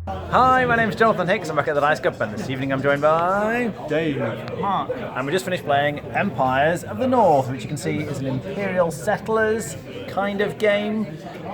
Hi, my name's Jonathan Hicks. I'm back at the Dice Cup, and this evening I'm joined by Dave, Mark. and we just finished playing Empires of the North, which you can see is an Imperial Settlers kind of game.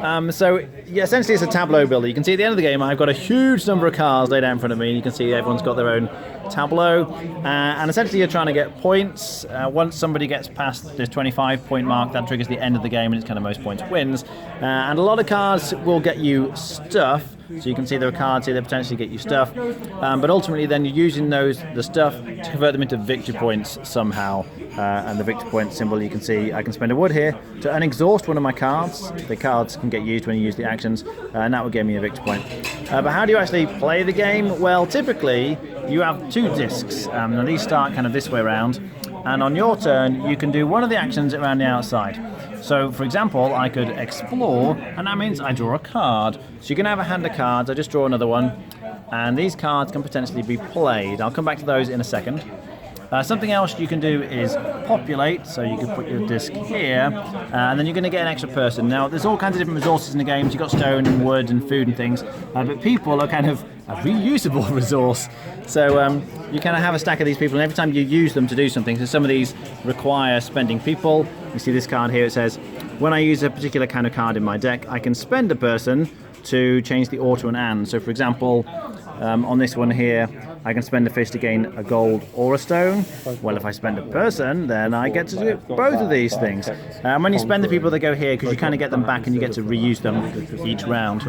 Essentially it's a tableau builder. You can see at the end of the game I've got a huge number of cards laid out in front of me, and you can see everyone's got their own tableau, and essentially you're trying to get points. Once somebody gets past this 25 point mark, that triggers the end of the game, and it's kind of most points wins. And a lot of cards will get you stuff. So you can see there are cards here that potentially get you stuff, but ultimately then you're using the stuff to convert them into victory points somehow. And the victory point symbol, you can see I can spend a wood here to unexhaust one of my cards. The cards can get used when you use the actions, and that will give me a victory point. But how do you actually play the game? Well, typically you have two discs. Now these start kind of this way around, and on your turn you can do one of the actions around the outside. So, for example, I could explore, and that means I draw a card. So you can have a hand of cards. I just draw another one, and these cards can potentially be played. I'll come back to those in a second. Something else you can do is populate, so you can put your disc here, and then you're going to get an extra person. Now, there's all kinds of different resources in the game. You've got stone and wood and food and things, but people are kind of a reusable resource. So you kind of have a stack of these people, and every time you use them to do something, so some of these require spending people. You see this card here, it says, when I use a particular kind of card in my deck, I can spend a person to change the or to an and. So for example, on this one here, I can spend a fish to gain a gold or a stone. Well, if I spend a person, then I get to do both of these things. When you spend the people, they go here because you kind of get them back and you get to reuse them each round.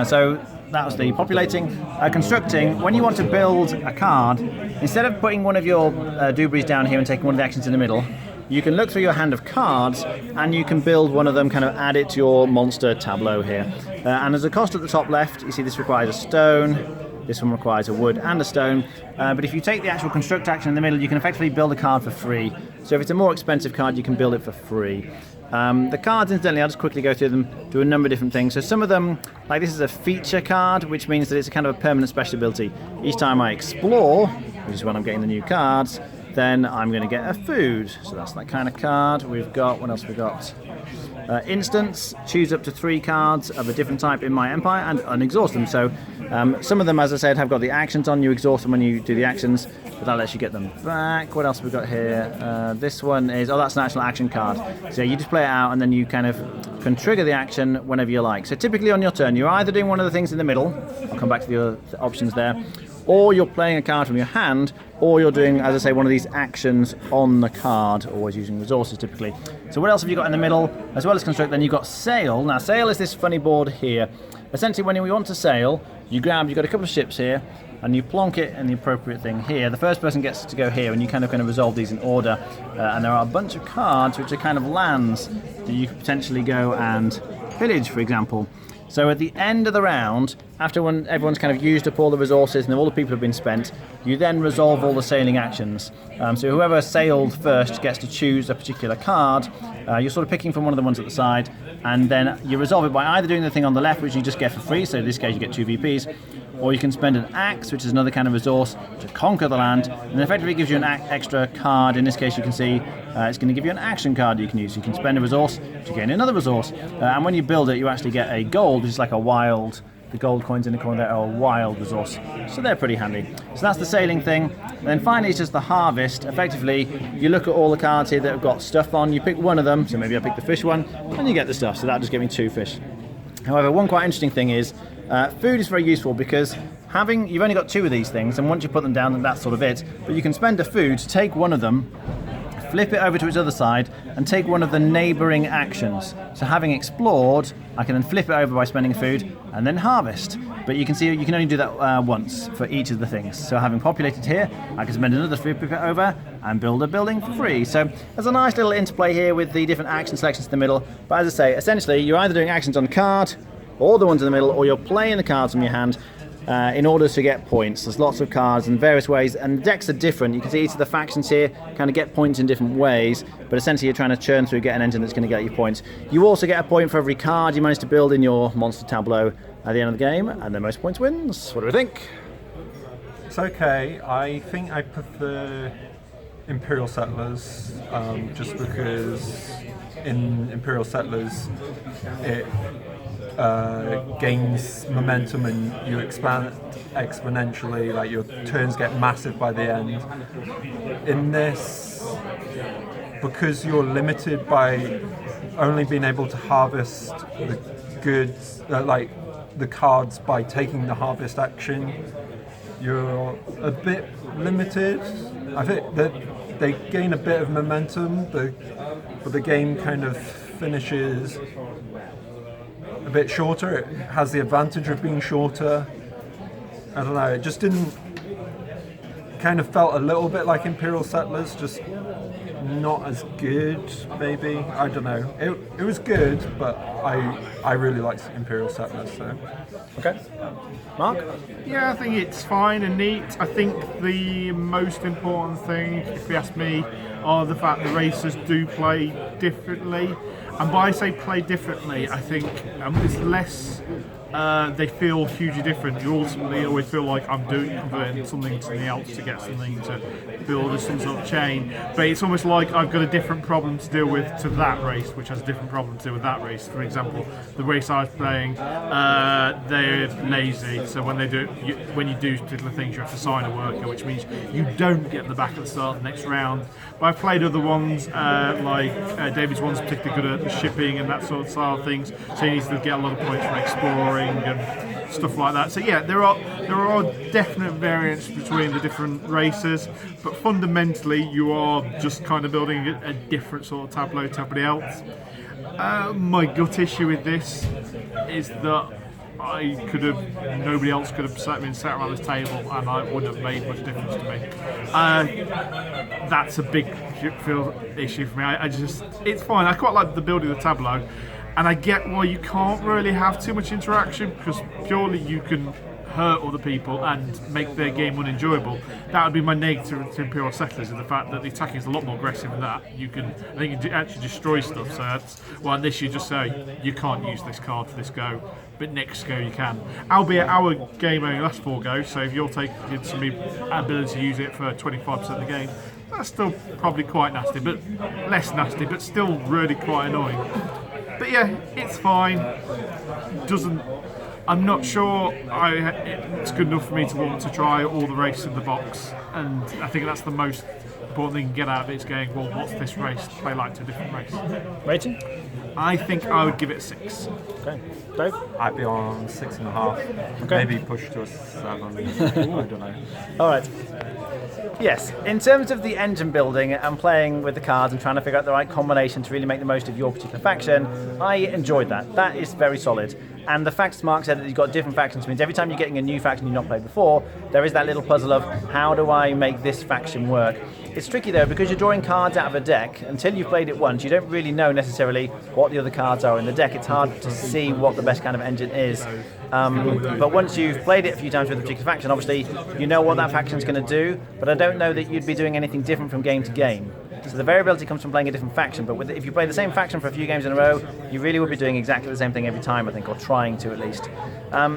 So that was the populating. Constructing, when you want to build a card, instead of putting one of your doobies down here and taking one of the actions in the middle, you can look through your hand of cards and you can build one of them, kind of add it to your monster tableau here. And there's a cost at the top left. You see this requires a stone. This one requires a wood and a stone, but if you take the actual construct action in the middle, you can effectively build a card for free. So if it's a more expensive card, you can build it for free. The cards, incidentally, I'll just quickly go through them, do a number of different things. So some of them, like this is a feature card, which means that it's a kind of a permanent special ability. Each time I explore, which is when I'm getting the new cards, then I'm going to get a food. So that's that kind of card. We've got, what else have we got? Instance, choose up to 3 cards of a different type in my empire and unexhaust them. So some of them, as I said, have got the actions on. You exhaust them when you do the actions, but that lets you get them back. What else have we got here? This one is, that's an actual action card. So you just play it out and then you kind of can trigger the action whenever you like. So typically on your turn, you're either doing one of the things in the middle, I'll come back to the other options there, or you're playing a card from your hand, or you're doing, as I say, one of these actions on the card, always using resources typically. So what else have you got in the middle? As well as construct, then you've got sail. Now sail is this funny board here. Essentially when we want to sail, you've got a couple of ships here, and you plonk it in the appropriate thing here. The first person gets to go here, and you kind of resolve these in order. And there are a bunch of cards which are kind of lands that you could potentially go and pillage, for example. So at the end of the round, after when everyone's kind of used up all the resources and all the people have been spent, you then resolve all the sailing actions. So whoever sailed first gets to choose a particular card. You're sort of picking from one of the ones at the side, and then you resolve it by either doing the thing on the left, which you just get for free, so in this case you get 2 VPs, or you can spend an axe, which is another kind of resource, to conquer the land, and effectively it gives you an extra card. In this case you can see it's going to give you an action card you can use. You can spend a resource to gain another resource, and when you build it you actually get a gold, which is like a wild, the gold coins in the corner there are a wild resource, so they're pretty handy. So that's the sailing thing. And then finally it's just the harvest. Effectively you look at all the cards here that have got stuff on, you pick one of them, so maybe I pick the fish one, and you get the stuff, so that'll just give me 2 fish. However, one quite interesting thing is food is very useful because you've only got 2 of these things, and once you put them down, then that's sort of it. But you can spend a food to take one of them, flip it over to its other side, and take one of the neighbouring actions. So having explored, I can then flip it over by spending food, and then harvest. But you can see you can only do that once for each of the things. So having populated here, I can spend another flip it over and build a building for free. So there's a nice little interplay here with the different action selections in the middle. But as I say, essentially you're either doing actions on card, or the ones in the middle, or you're playing the cards from your hand in order to get points. There's lots of cards in various ways, and the decks are different. You can see each of the factions here kind of get points in different ways, but essentially you're trying to churn through, get an engine that's going to get you points. You also get a point for every card you manage to build in your monster tableau at the end of the game, and the most points wins. What do we think? It's okay. I think I prefer Imperial Settlers, just because in Imperial Settlers it gains momentum and you expand exponentially, like your turns get massive by the end. In this, because you're limited by only being able to harvest the goods, like the cards by taking the harvest action, you're a bit limited. I think that they gain a bit of momentum, but the game kind of finishes a bit shorter. It has the advantage of being shorter. I don't know, it just didn't, kind of felt a little bit like Imperial Settlers, just not as good, maybe. I don't know. It was good, but I really liked Imperial Settlers, so. Okay. Mark? Yeah, I think it's fine and neat. I think the most important thing, if you ask me, are the fact the racers do play differently. And by I say play differently, I think it's less they feel hugely different. You ultimately always feel like I'm converting something to something else to get something to build some sort of chain. But it's almost like I've got a different problem to deal with to that race, which has a different problem to deal with that race. For example, the race I was playing, they're lazy. So when when you do particular things, you have to sign a worker, which means you don't get the back at the start of the next round. But I've played other ones, David's one's particularly good at shipping and that sort of style of things. So he needs to get a lot of points from exploring and stuff like that. So yeah, there are definite variants between the different races, but fundamentally you are just kind of building a different sort of tableau to everybody else. My gut issue with this is that nobody else could have sat around this table and I wouldn't have made much difference to me. That's a big issue for me. It's fine. I quite like the building of the tableau, and I get why you can't really have too much interaction, because purely you can hurt other people and make their game unenjoyable. That would be my negative to Imperial Settlers, is the fact that the attacking is a lot more aggressive than that. You can actually destroy stuff. So that's, well, in this you just say you can't use this card for this go, but next go you can. Albeit our game only lasts 4 goes, so if you're taking some ability to use it for 25% of the game, that's still probably quite nasty, but less nasty, but still really quite annoying. But yeah, it's fine. I'm not sure it's good enough for me to want to try all the races in the box, and I think that's the most important thing to get out of it, is going, well, what's this race play like to a different race? Rating? I think I would give it a 6. Okay. Dave? I'd be on 6.5. Okay. Maybe push to a 7. I don't know. All right. Yes, in terms of the engine building and playing with the cards and trying to figure out the right combination to really make the most of your particular faction, I enjoyed that. That is very solid. And the fact Mark said that you've got different factions means every time you're getting a new faction you've not played before, there is that little puzzle of how do I make this faction work? It's tricky though, because you're drawing cards out of a deck. Until you've played it once, you don't really know necessarily what the other cards are in the deck. It's hard to see what the best kind of engine is. But once you've played it a few times with a particular faction, obviously you know what that faction's going to do, but I don't know that you'd be doing anything different from game to game. So the variability comes from playing a different faction, but if you play the same faction for a few games in a row, you really will be doing exactly the same thing every time, I think, or trying to at least.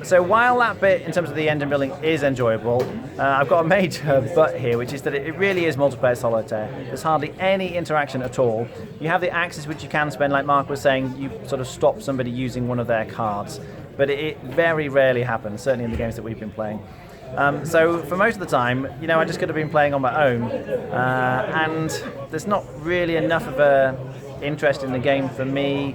So while that bit, in terms of the engine building, is enjoyable, I've got a major but here, which is that it really is multiplayer solitaire. There's hardly any interaction at all. You have the axes which you can spend, like Mark was saying, you sort of stop somebody using one of their cards, but it very rarely happens, certainly in the games that we've been playing. So for most of the time, I just could have been playing on my own, and there's not really enough of a interest in the game for me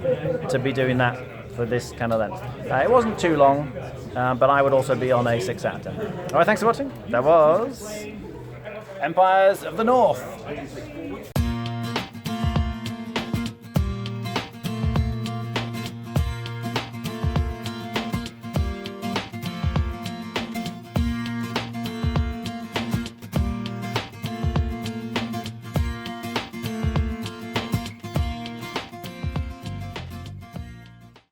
to be doing that for this kind of length. It wasn't too long, but I would also be on a 6 out of 10. Alright, thanks for watching. That was Empires of the North.